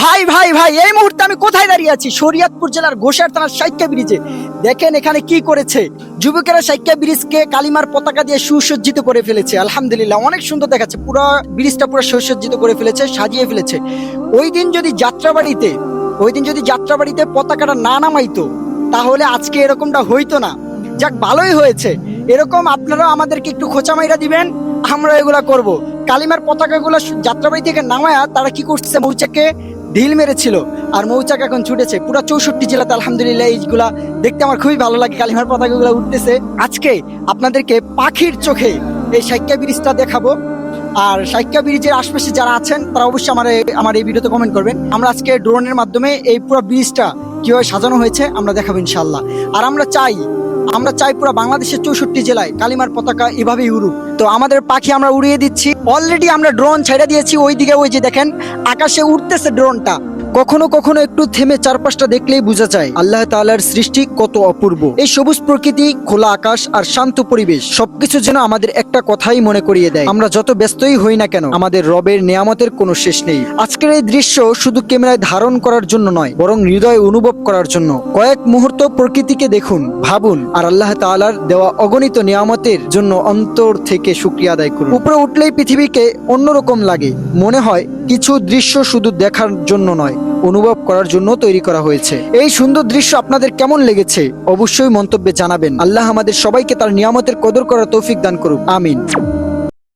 ভাই ভাই ভাই, এই মুহূর্তে আমি কোথায় দাঁড়িয়ে আছি? শরীয়তপুর জেলার গোসাইর থানার সাইক্কা ব্রিজে। দেখেন এখানে কি করেছে যুবকেরা। সাইক্কা ব্রিজকে কালিমার পতাকা দিয়ে সুসজ্জিত করে ফেলেছে। আলহামদুলিল্লাহ, অনেক সুন্দর দেখাচ্ছে। পুরো ব্রিজটা পুরো সুসজ্জিত করে ফেলেছে, সাজিয়ে ফেলেছে। ওই দিন যদি যাত্রাবাড়িতে পতাকাটা না নামাইতো, তাহলে আজকে এরকমটা হইতো না। যাক, ভালোই হয়েছে। এরকম আপনারাও আমাদেরকে একটু খোঁচা মাইরা দিবেন, আমরা এগুলা করব। কালিমার পতাকাগুলো যাত্রাবাড়ি থেকে নামায়া তারা কি করছে, মৌচাকে ঢিল মেরেছিল, আর মৌচাক এখন ছুটেছে পুরো 64 জেলাতে। আলহামদুলিল্লাহ, এইগুলা দেখতে আমার খুবই ভালো লাগে। কালিমার পতাকাগুলো উঠতেছে। আজকে আপনাদেরকে পাখির চোখে এই সাইক্কা ব্রিজটা দেখাবো। আর সাইক্কা ব্রিজের আশপাশে যারা আছেন তারা অবশ্যই আমার এই ভিডিওতে কমেন্ট করবেন। আমরা আজকে ড্রোনের মাধ্যমে এই পুরো ব্রিজটা কিভাবে সাজানো হয়েছে আমরা দেখাবো ইনশাল্লাহ। আর আমরা চাই পুরো বাংলাদেশের 64 জেলায় কালিমার পতাকা এভাবেই উড়ুক। তো আমাদের পাখি আমরা উড়িয়ে দিচ্ছি। অলরেডি আমরা ড্রোন ছেড়ে দিয়েছি ওইদিকে। ওই যে দেখেন আকাশে উঠতেছে ড্রোনটা। কখনো কখনো একটু থেমে চারপাশটা দেখলেই বোঝা যায় আল্লাহ তাআলার সৃষ্টি কত অপূর্ব। এই সবুজ প্রকৃতি, খোলা আকাশ আর শান্ত পরিবেশ সবকিছু যেন আমাদের একটা কথাই মনে করিয়ে দেয়, আমরা যত ব্যস্তই হই না কেন, আমাদের রবের নেয়ামতের কোনো শেষ নেই। আজকের এই দৃশ্য শুধু ক্যামেরায় ধারণ করার জন্য নয়, বরং হৃদয় অনুভব করার জন্য। কয়েক মুহূর্ত প্রকৃতিকে দেখুন, ভাবুন, আর আল্লাহ তাআলার দেওয়া অগণিত নিয়ামতের জন্য অন্তর থেকে শুকরিয়া আদায় করুন। উপরে উঠলেই পৃথিবীকে অন্যরকম লাগে। মনে হয় কিছু দৃশ্য শুধু দেখার জন্য নয়, অনুভব করার জন্য তৈরি করা হয়েছে। এই সুন্দর দৃশ্য আপনাদের কেমন লেগেছে অবশ্যই মন্তব্যে জানাবেন। আল্লাহ আমাদের সবাইকে তার নিয়ামতের কদর করার তৌফিক দান করুক। আমিন।